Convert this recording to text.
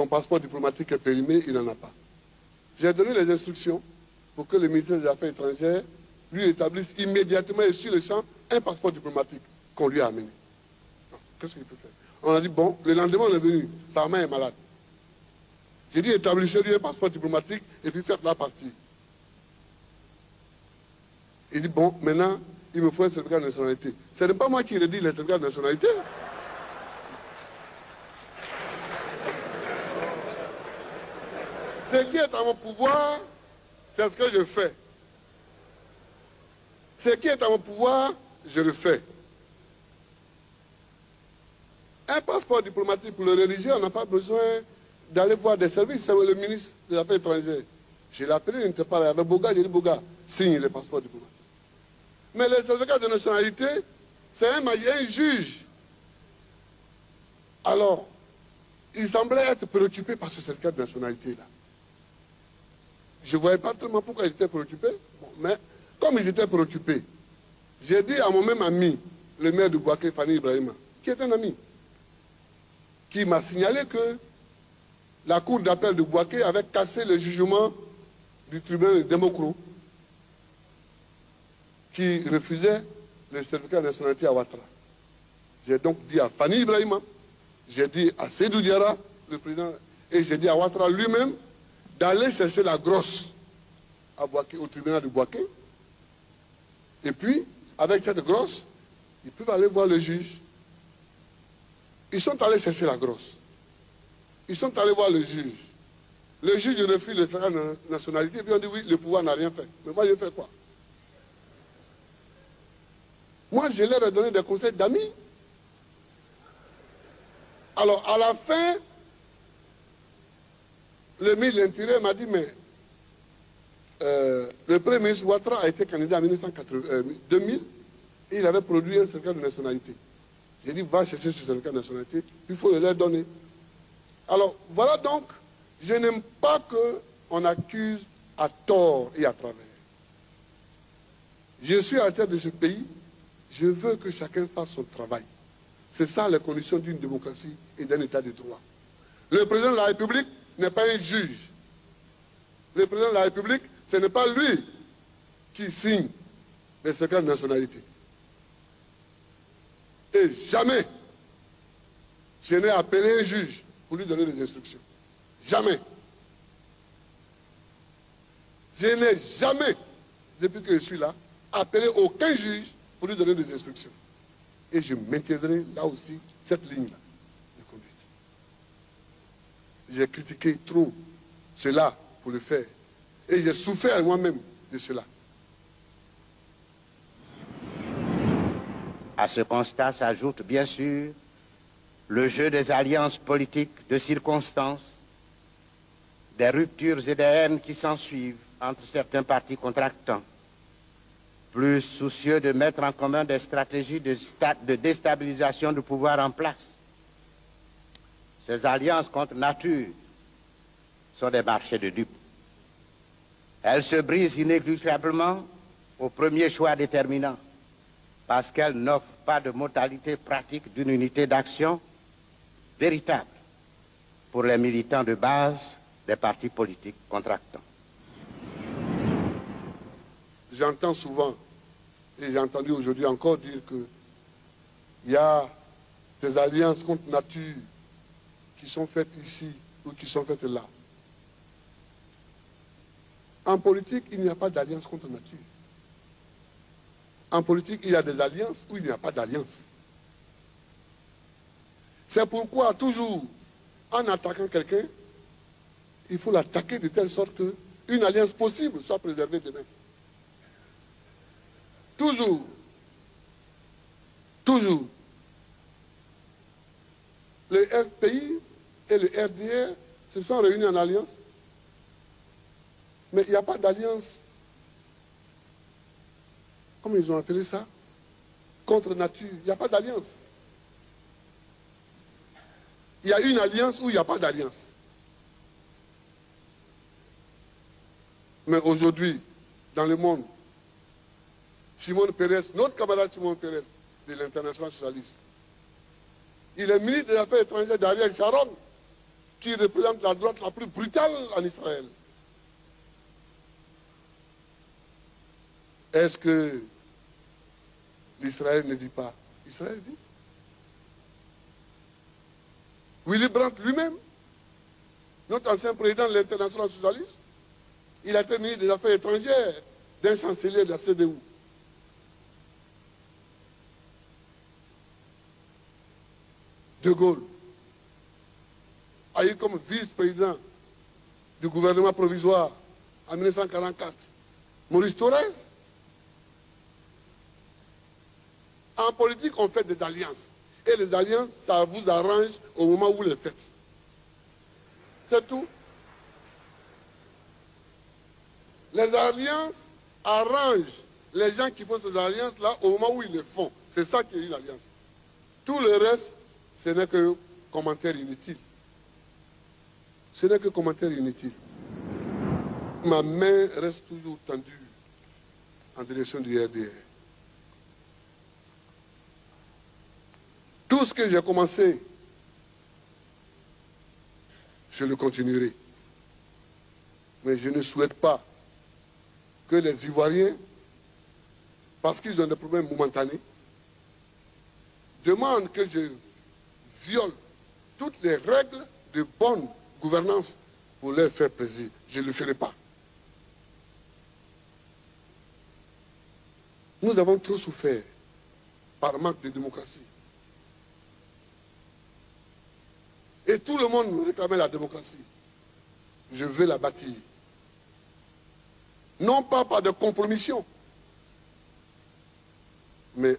son passeport diplomatique est périmé, il n'en a pas. J'ai donné les instructions pour que le ministère des Affaires étrangères lui établisse immédiatement et sur le champ un passeport diplomatique qu'on lui a amené. Qu'est-ce qu'il peut faire? On a dit, bon, le lendemain on est venu, sa main est malade. J'ai dit, établissez-lui un passeport diplomatique et puis faites-la partir. Il dit, bon, maintenant, il me faut un certificat de nationalité. Ce n'est pas moi qui rédige les certificats de nationalité. Ce qui est à mon pouvoir, c'est ce que je fais. Ce qui est à mon pouvoir, je le fais. Un passeport diplomatique pour le rédiger, on n'a pas besoin d'aller voir des services. C'est le ministre des Affaires étrangères. Je l'ai appelé, il n'était pas là. Avec Boga, j'ai dit, Boga, signe les passeports diplomatiques. Mais les certificats de nationalité, c'est un juge. Alors, il semblait être préoccupé par ce certificat de nationalité-là. Je ne voyais pas tellement pourquoi ils étaient préoccupés. Bon, mais comme ils étaient préoccupés, j'ai dit à mon même ami, le maire de Bouaké, Fanny Ibrahima, qui est un ami, qui m'a signalé que la cour d'appel de Bouaké avait cassé le jugement du tribunal de Democro qui refusait le certificat de nationalité à Ouattara. J'ai donc dit à Fanny Ibrahima, j'ai dit à Seydou Diarra, le président, et j'ai dit à Ouattara lui-même d'aller chercher la grosse à Bouaké, au tribunal de Bouaké. Et puis, avec cette grosse, ils peuvent aller voir le juge. Ils sont allés chercher la grosse. Ils sont allés voir le juge. Le juge refuse le certificat de nationalité, et puis on dit oui, le pouvoir n'a rien fait. Mais moi, j'ai fait quoi? Moi, je leur ai donné des conseils d'amis. Alors, à la fin, le ministre de l'Intérieur m'a dit, mais le premier ministre Ouattara a été candidat en 2000 et il avait produit un certificat de nationalité. J'ai dit, va chercher ce certificat de nationalité, puis il faut le leur donner. Alors, voilà donc, je n'aime pas qu'on accuse à tort et à travers. Je suis à la tête de ce pays, je veux que chacun fasse son travail. C'est ça les conditions d'une démocratie et d'un état de droit. Le président de la République n'est pas un juge. Le président de la République, ce n'est pas lui qui signe les certificats de nationalité. Et jamais je n'ai appelé un juge pour lui donner des instructions. Jamais. Je n'ai jamais, depuis que je suis là, appelé aucun juge pour lui donner des instructions. Et je maintiendrai là aussi cette ligne-là de conduite. J'ai critiqué trop cela pour le faire. Et j'ai souffert moi-même de cela. À ce constat s'ajoute bien sûr le jeu des alliances politiques de circonstances, des ruptures et des haines qui s'ensuivent entre certains partis contractants, plus soucieux de mettre en commun des stratégies de déstabilisation du pouvoir en place. Ces alliances contre nature sont des marchés de dupes. Elles se brisent inéluctablement au premier choix déterminant, parce qu'elles n'offrent pas de modalité pratique d'une unité d'action véritable pour les militants de base des partis politiques contractants. J'entends souvent, et j'ai entendu aujourd'hui encore dire qu'il y a des alliances contre nature qui sont faites ici ou qui sont faites là. En politique, il n'y a pas d'alliance contre nature. En politique, il y a des alliances où il n'y a pas d'alliance. C'est pourquoi, toujours, en attaquant quelqu'un, il faut l'attaquer de telle sorte qu'une alliance possible soit préservée demain. Toujours. Toujours. Le FPI et le RDR se sont réunis en alliance. Mais il n'y a pas d'alliance, comment ils ont appelé ça, contre nature. Il n'y a pas d'alliance. Il y a une alliance où il n'y a pas d'alliance. Mais aujourd'hui, dans le monde, Shimon Peres, notre camarade Shimon Peres de l'International socialiste, il est ministre des Affaires étrangères d'Ariel Sharon. qui représente la droite la plus brutale en Israël. Est-ce que l'Israël ne dit pas? Israël dit. Willy Brandt lui-même, notre ancien président de l'Internationale socialiste, il a été ministre des Affaires étrangères d'un chancelier de la CDU. De Gaulle a eu comme vice-président du gouvernement provisoire en 1944 Maurice Thorez. En politique, on fait des alliances. Et les alliances, ça vous arrange au moment où vous les faites. C'est tout. Les alliances arrangent les gens qui font ces alliances-là au moment où ils les font. C'est ça qui est une alliance. Tout le reste, ce n'est que commentaire inutile. Ce n'est que commentaire inutile. Ma main reste toujours tendue en direction du RDR. Tout ce que j'ai commencé, je le continuerai. Mais je ne souhaite pas que les Ivoiriens, parce qu'ils ont des problèmes momentanés, demandent que je viole toutes les règles de bonne gouvernance pour leur faire plaisir. Je ne le ferai pas. Nous avons trop souffert par manque de démocratie. Et tout le monde nous réclamait la démocratie. Je veux la bâtir. Non pas par de compromissions, mais